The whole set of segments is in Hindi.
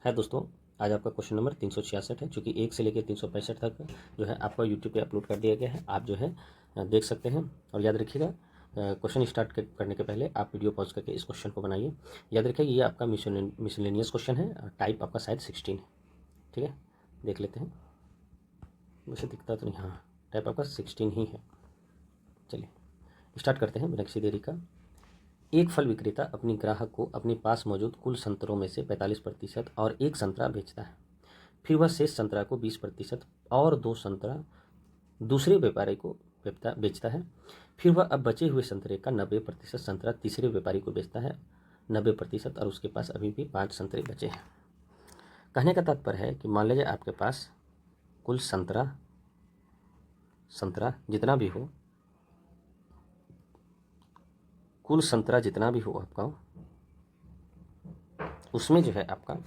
है दोस्तों, आज आपका क्वेश्चन नंबर 366 है, चूँकि 1 से लेकर 365 तक जो है आपका यूट्यूब पे अपलोड कर दिया गया है। आप जो है देख सकते हैं। और याद रखिएगा, क्वेश्चन स्टार्ट करने के पहले आप वीडियो पॉज करके इस क्वेश्चन को बनाइए। याद रखिएगा, ये आपका मिसलेनियस क्वेश्चन है, टाइप आपका शायद 16 है। ठीक है, देख लेते हैं। वैसे दिखता तो नहीं, हाँ टाइप आपका 16 ही है। चलिए स्टार्ट करते हैं बिना किसी देरी का। एक फल विक्रेता अपनी ग्राहक को अपने पास मौजूद कुल संतरों में से 45% और एक संतरा बेचता है। फिर वह शेष संतरा को 20% और 2 संतरा दूसरे व्यापारी को बेचता है। फिर वह अब बचे हुए संतरे का 90% संतरा तीसरे व्यापारी को बेचता है 90%, और उसके पास अभी भी 5 संतरे बचे हैं। कहने का तात्पर्य है कि मान लीजिए आपके पास कुल संतरा जितना भी हो, कुल संतरा जितना भी हो आपका, उसमें जो है आपका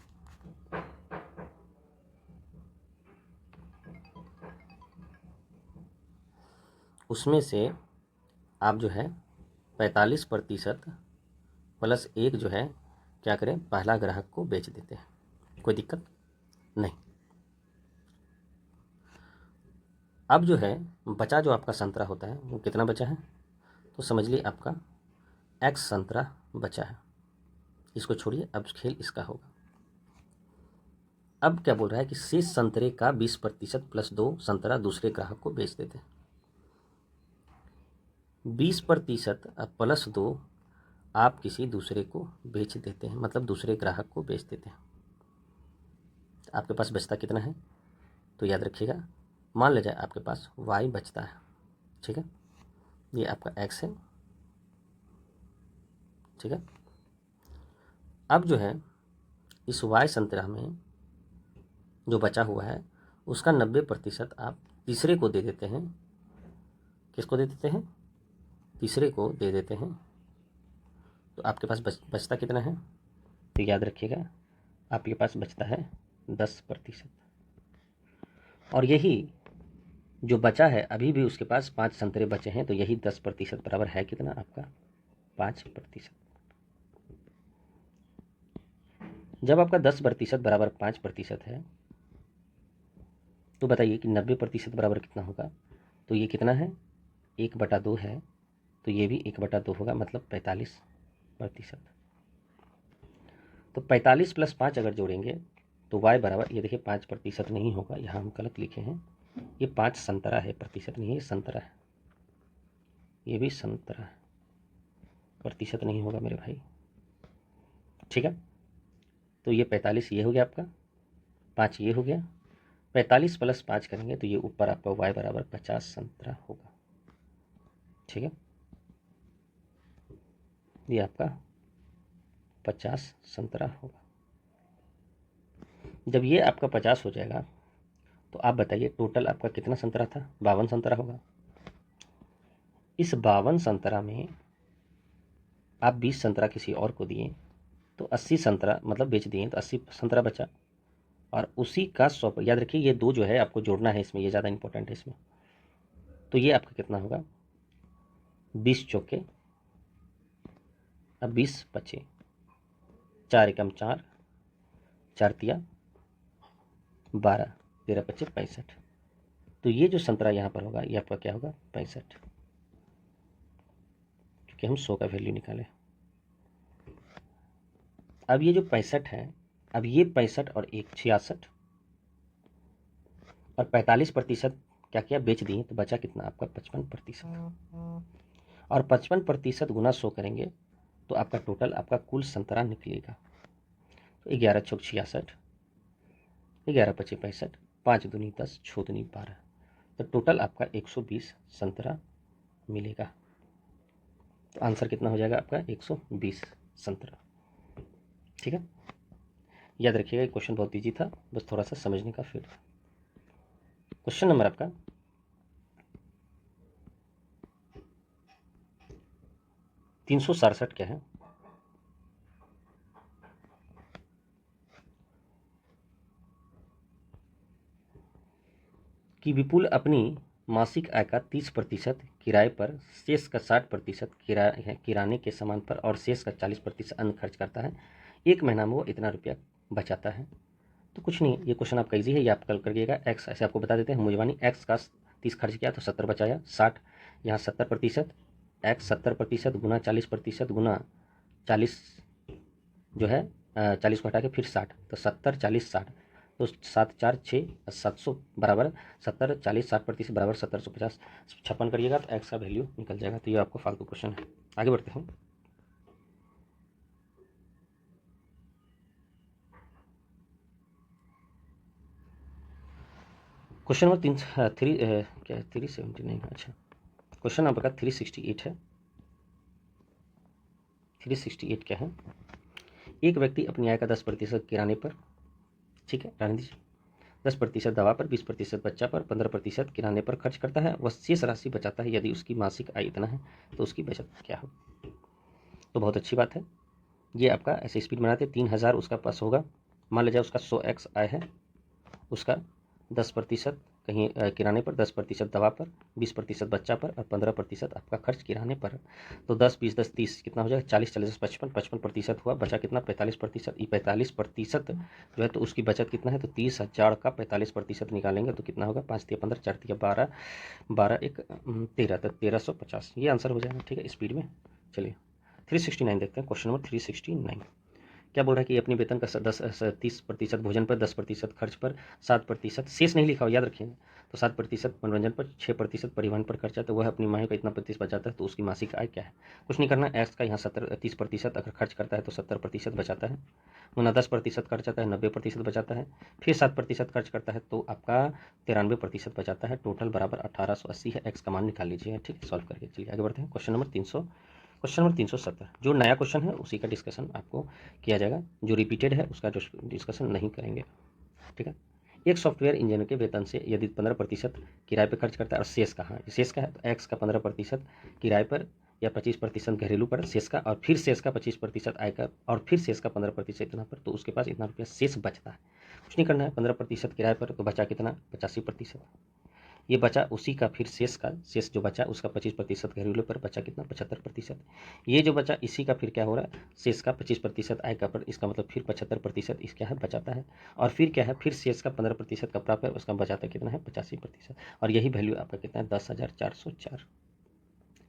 उसमें से आप जो है 45% प्लस 1 जो है क्या करें, पहला ग्राहक को बेच देते हैं। कोई दिक्कत नहीं। अब जो है बचा जो आपका संतरा होता है वो कितना बचा है, तो समझ लीजिए आपका x संतरा बचा है। इसको छोड़िए, अब खेल इसका होगा। अब क्या बोल रहा है कि शेष संतरे का 20% प्लस 2 संतरा दूसरे ग्राहक को बेच देते हैं। 20% प्लस 2 आप किसी दूसरे को बेच देते हैं, मतलब दूसरे ग्राहक को बेच देते हैं। आपके पास बचता कितना है, तो याद रखिएगा, मान ले जाए आपके पास y बचता है। ठीक है, ये आपका x है। ठीक है, अब जो है इस y संतरा में जो बचा हुआ है उसका 90% आप तीसरे को दे देते हैं। किसको दे देते हैं, तीसरे को दे देते हैं। तो आपके पास बचता कितना है, तो याद रखिएगा आपके पास बचता है 10%। और यही जो बचा है, अभी भी उसके पास 5 संतरे बचे हैं, तो यही 10% बराबर है कितना आपका, 5%। जब आपका 10% बराबर 5% है, तो बताइए कि 90% बराबर कितना होगा, तो ये कितना है, 1/2 है, तो ये भी 1/2 होगा, मतलब 45%। तो 45 प्लस 5 अगर जोड़ेंगे तो y बराबर, ये देखिए 5% नहीं होगा, यहाँ हम गलत लिखे हैं, ये 5 संतरा है, प्रतिशत नहीं है, संतरा है। ये भी संतरा है, प्रतिशत नहीं होगा मेरे भाई। ठीक है, तो ये 45 ये हो गया आपका, 5 ये हो गया, 45 प्लस 5 करेंगे तो ये ऊपर आपका y बराबर 50 संतरा होगा। ठीक है, ये आपका 50 संतरा होगा। जब ये आपका 50 हो जाएगा तो आप बताइए टोटल आपका कितना संतरा था, 52 संतरा होगा। इस 52 संतरा में आप 20 संतरा किसी और को दिए तो 80 संतरा मतलब बेच दिए, तो 80 संतरा बचा, और उसी का 100, याद रखिए ये 2 जो है आपको जोड़ना है इसमें, ये ज़्यादा इंपॉर्टेंट है इसमें। तो ये आपका कितना होगा, 20 चौके, अब 20 बचे, 4 एकम 4, 4 तिया 12, 13 25 65। तो ये जो संतरा यहाँ पर होगा ये आपका क्या होगा, 65, क्योंकि हम 100 का वैल्यू निकाले। अब ये जो 65 है, अब ये 65 और 1 66, और 45% क्या किया, बेच दिए, तो बचा कितना आपका 55%। और 55% गुना 100 करेंगे तो आपका टोटल आपका कुल संतरा निकलेगा। तो 11 चौक 66, 11 पचे 65, 5 दूनी 10, 6 दूनी 12, तो टोटल आपका 120 संतरा मिलेगा। तो आंसर कितना हो जाएगा आपका, 120 संतरा। ठीक है, याद रखिएगा क्वेश्चन बहुत ईजी था, बस थोड़ा सा समझने का फिर। क्वेश्चन नंबर आपका 367 क्या है, कि विपुल अपनी मासिक आय का 30% किराए पर, शेष का 60% किराने के सामान पर और शेष का 40% अन्य खर्च करता है। एक महीना में वो इतना रुपया बचाता है। तो कुछ नहीं, ये क्वेश्चन आपका ईजी है, ये आप कल करिएगा। एक्स ऐसे आपको बता देते हैं मुझवानी, एक्स का 30 खर्च किया तो 70 बचाया, 60 यहाँ 70%, एक्स 70% गुना 40% गुना 40 जो है 40 को हटा के फिर 60, तो 70 40 60, तो 7 4 6 700 बराबर 70 40 60% बराबर 1750 56 करिएगा तो एक्स का वैल्यू निकल जाएगा। तो ये आपको फालतू क्वेश्चन है। आगे बढ़ते हैं। क्वेश्चन नंबर 379, अच्छा क्वेश्चन नंबर का 368 है। 368 क्या है? एक व्यक्ति अपनी आय का 10% किराने पर, ठीक है रहने दीजिए, 10% दवा पर, 20% बच्चा पर, 15% किराने पर खर्च करता है, वह शेष राशि बचाता है। यदि उसकी मासिक आय इतना है तो उसकी बचत क्या हो? तो बहुत अच्छी बात है, ये आपका ऐसे स्पीड बनाते 3000 उसका पास होगा। मान लीजिए उसका 100x आय है, उसका 10% कहीं किराने पर, 10% दवा पर, 20% बच्चा पर और 15% आपका खर्च किराने पर। तो 10 20 10 30 कितना हो जाएगा? 40 40 55 55% हुआ, बचा कितना? 45%। ये 45% जो है तो उसकी बचत कितना है? तो 30,000 का 45% निकालेंगे तो कितना होगा? 5 तिया 15, 4 तिया 12, 12 1 13, तो 1350 ये आंसर हो जाएगा। ठीक है, स्पीड में। चलिए 369 देखते हैं, क्वेश्चन नंबर 369 क्या बोल रहा है कि अपने वेतन का 30% भोजन पर, 10% खर्च पर, 7% शेष नहीं लिखा हो, याद रखिएगा। तो 7% मनोरंजन पर, 6% परिवहन पर खर्चा, तो वह अपनी माह का इतना प्रतिशत बचाता है, तो उसकी मासिक आय क्या है? कुछ नहीं करना, एक्स का यहाँ 30% अगर खर्च करता है तो 70% बचाता है, गुना 10% खर्च आता है 90% बचाता है, फिर 7% खर्च करता है तो आपका 93% बचाता है। टोटल बराबर 1880 है। एक्स का मान निकाल लीजिए। ठीक है, सॉल्व करके चलिए आगे बढ़ते हैं। क्वेश्चन नंबर 370 जो नया क्वेश्चन है उसी का डिस्कशन आपको किया जाएगा, जो रिपीटेड है उसका डिस्कशन नहीं करेंगे। ठीक है, एक सॉफ्टवेयर इंजीनियर के वेतन से यदि 15% किराए पर खर्च करता है और शेष कहाँ शेष का है, तो एक्स का 15% किराए पर या 25% घरेलू पर शेष का, और फिर शेष का 25% आयकर, और फिर शेष का 15% इतना पर, तो उसके पास इतना रुपया शेष बचता है। कुछ नहीं करना है, 15% किराए पर तो बचा कितना? 85%। ये बचा उसी का फिर शेष जो बचा उसका 25% घरेलू पर, बचा कितना? 75%। ये जो बचा इसी का फिर क्या हो रहा है? शेष का 25% आयकर पर, इसका मतलब फिर 75% इस क्या है? बचाता है। और फिर क्या है? फिर शेष का 15% कपड़ा पर, उसका बचाता कितना है? 85%। और यही वैल्यू आपका कितना है? 10,404।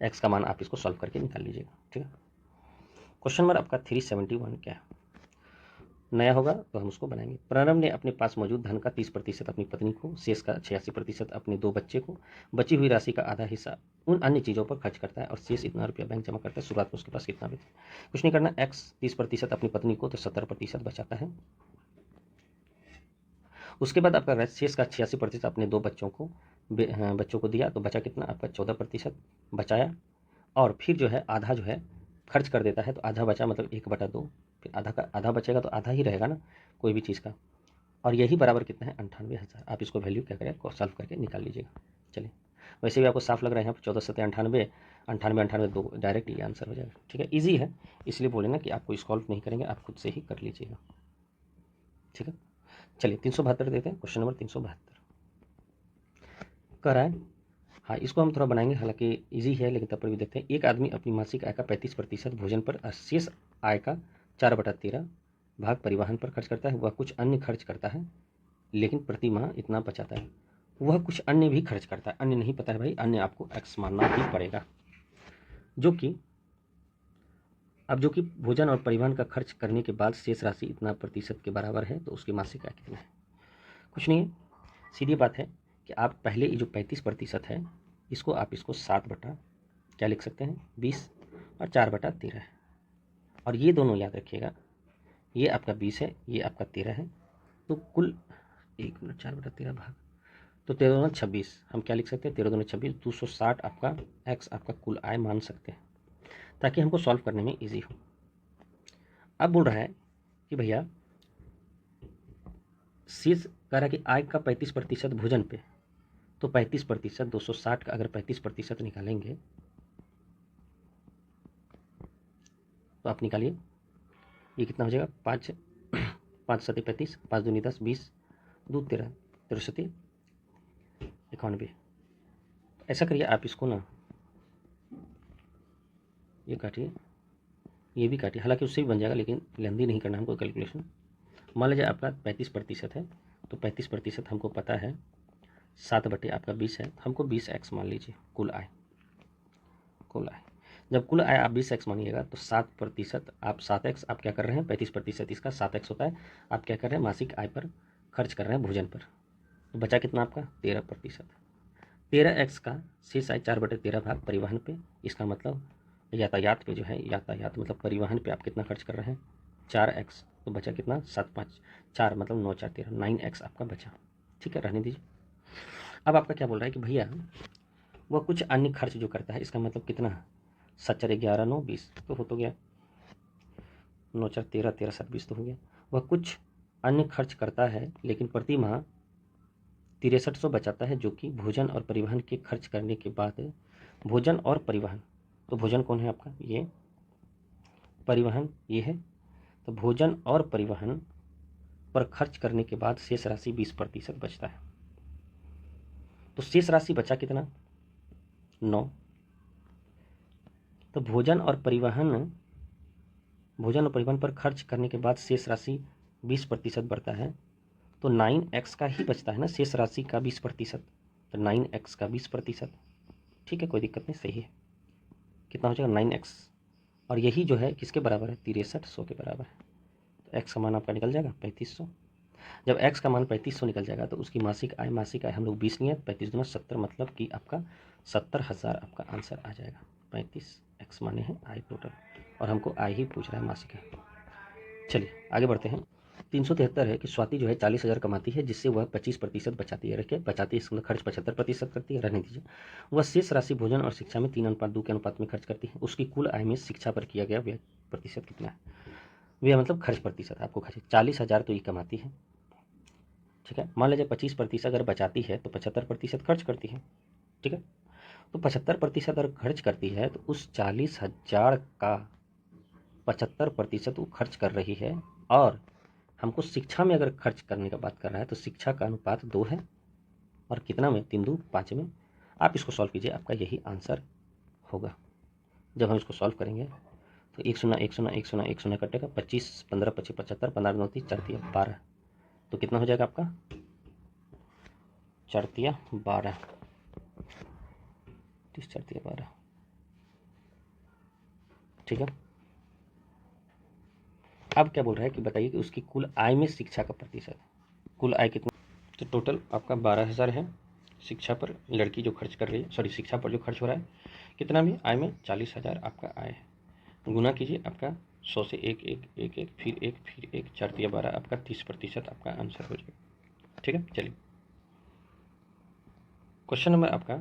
एक्स का मान आप इसको सॉल्व करके निकाल लीजिएगा। ठीक है, क्वेश्चन नंबर आपका 371 क्या है? नया होगा तो हम उसको बनाएंगे। प्रणव ने अपने पास मौजूद धन का 30% अपनी पत्नी को, शेष का 86% अपने 2 बच्चे को, बची हुई राशि का आधा हिस्सा उन अन्य चीज़ों पर खर्च करता है और शेष इतना रुपया बैंक जमा करता है। शुरुआत में उसके पास कितना बचे? कुछ नहीं करना, एक्स 30% अपनी पत्नी को तो 70% बचाता है। उसके बाद आपका शेष का 86% अपने 2 बच्चों को दिया, तो बचा कितना? आपका 14% बचाया। और फिर जो है आधा जो है खर्च कर देता है, तो आधा बचा मतलब 1/2, फिर आधा का आधा बचेगा तो आधा ही रहेगा ना कोई भी चीज़ का। और यही बराबर कितना है? 98,000। आप इसको वैल्यू क्या करें, सॉल्व करके निकाल लीजिएगा। चलिए, वैसे भी आपको साफ लग रहा है यहाँ पर 14 7 98, 98 2 डायरेक्ट ये आंसर हो जाएगा। ठीक है, ईजी है, इसलिए बोले ना कि आपको सॉल्व नहीं करेंगे, आप खुद से ही कर लीजिएगा। ठीक है, चलिए 372 देते हैं, क्वेश्चन नंबर 372 कह रहा है, हाँ इसको हम थोड़ा बनाएंगे, हालांकि इजी है लेकिन तब पर भी देखते हैं। एक आदमी अपनी मासिक आय का 35% भोजन पर और शेष आय का 4/13 भाग परिवहन पर खर्च करता है। वह कुछ अन्य खर्च करता है लेकिन प्रति माह इतना बचाता है। वह कुछ अन्य भी खर्च करता है, अन्य नहीं पता है भाई, अन्य आपको एक्स मानना ही पड़ेगा, जो कि भोजन और परिवहन का खर्च करने के बाद शेष राशि इतना प्रतिशत के बराबर है, तो उसकी मासिक आय कितना है? कुछ नहीं है, सीधी बात है कि आप पहले ये जो 35% है इसको 7 बटा क्या लिख सकते हैं? 20 और 4/13 है। और ये दोनों याद रखिएगा, ये आपका 20 है, ये आपका 13 है, तो कुल 1 मिनट 4/13 भाग, तो 13 दूना 26, हम क्या लिख सकते हैं? 13 दूना 26, 260 आपका एक्स आपका कुल आय मान सकते हैं, ताकि हमको सॉल्व करने में ईजी हो। अब बोल रहा है कि भैया शेष कह रहा है कि आय का 35% भोजन पे, तो 35% 260 का अगर 35% निकालेंगे तो आप निकालिए, ये कितना हो जाएगा? 5 5 7 35, 5 दूनी 10, 20 2 13, 13 91। ऐसा करिए आप इसको ना, ये काटिए, ये भी काटिए, हालांकि उससे भी बन जाएगा लेकिन लेंदी नहीं करना हमको कैलकुलेशन। मान लीजिए आपका 35% है, तो 35% हमको पता है 7 बटे आपका 20 है, तो हमको 20x मान लीजिए कुल आय। जब कुल आय आप 20x मानिएगा तो 7% आप 7x आप क्या कर रहे हैं, 35% इसका 7x होता है, आप क्या कर रहे हैं, मासिक आय पर खर्च कर रहे हैं भोजन पर। तो बचा कितना आपका 13%। 13x का शेष आय 4/13 भाग परिवहन पे, इसका मतलब यातायात पे जो है, यातायात मतलब परिवहन पे आप कितना खर्च कर रहे हैं 4x, तो बचा कितना 7 5 4 मतलब 9 4 13 9x आपका बचा। ठीक है, रहने दीजिए। अब आपका क्या बोल रहा है कि भैया वह कुछ अन्य खर्च जो करता है, इसका मतलब कितना 7 4 11 9 20 तो हो गया, 9 4 13 13 7 20 तो हो गया। वह कुछ अन्य खर्च करता है लेकिन प्रति माह 6300 बचाता है, जो कि भोजन और परिवहन के खर्च करने के बाद, भोजन और परिवहन, तो भोजन कौन है आपका, ये परिवहन ये है, तो भोजन और परिवहन पर खर्च करने के बाद शेष राशि 20% बचता है। तो शेष राशि बचा कितना 9। तो भोजन और परिवहन पर खर्च करने के बाद शेष राशि 20% बढ़ता है, तो 9x का ही बचता है ना शेष राशि का 20%, तो 9x का 20%। ठीक है, कोई दिक्कत नहीं, सही है। कितना हो जाएगा 9x, और यही जो है किसके बराबर है 6300 के बराबर है। तो x का मान आपका निकल जाएगा 3500। जब x का मान 3500 निकल जाएगा तो उसकी मासिक आय हम लोग 20 नहीं है, 35 दूना 70, मतलब कि आपका 70,000 आपका आंसर आ जाएगा। 35x माने हैं आय टोटल, और हमको आय ही पूछ रहा है, मासिक है। चलिए आगे बढ़ते हैं। 373 है कि स्वाति जो है 40,000 कमाती है, जिससे वह 25% बचाती है। रखिए बचाती है, इसका खर्च 75% करती है, रहने दीजिए। वह शेष राशि भोजन और शिक्षा में 3:2 के अनुपात में खर्च करती है। उसकी कुल आय में शिक्षा पर किया गया व्यय प्रतिशत कितना है, व्यय मतलब खर्च प्रतिशत आपको खर्च 40,000 तो ये कमाती है। ठीक है, मान लीजिए 25% अगर बचाती है तो 75% खर्च करती है। ठीक है, तो 75% अगर खर्च करती है तो उस 40,000 का 75% वो खर्च कर रही है, और हमको शिक्षा में अगर खर्च करने का बात कर रहा है तो शिक्षा का अनुपात 2 है, और कितना में 3 2 5 में। आप इसको सॉल्व कीजिए, आपका यही आंसर होगा। जब हम इसको सॉल्व करेंगे तो 1 0 1 0 1 0 1 0 कटेगा, 25 15 25 75 15 9 30 4 3 12, तो कितना हो जाएगा आपका 4 3 12 30 4 3 12। ठीक है, अब क्या बोल रहा है कि बताइए कि उसकी कुल आय में शिक्षा का प्रतिशत, कुल आय कितना, तो टोटल आपका 12,000 है शिक्षा पर, लड़की जो खर्च कर रही है, सॉरी शिक्षा पर जो खर्च हो रहा है कितना में, आय में 40,000 आपका आय है। गुना कीजिए, आपका 100 से 1 1 1 1 फिर 1 4 3 12, आपका 30% आपका आंसर हो जाएगा। ठीक है, चलिए क्वेश्चन नंबर आपका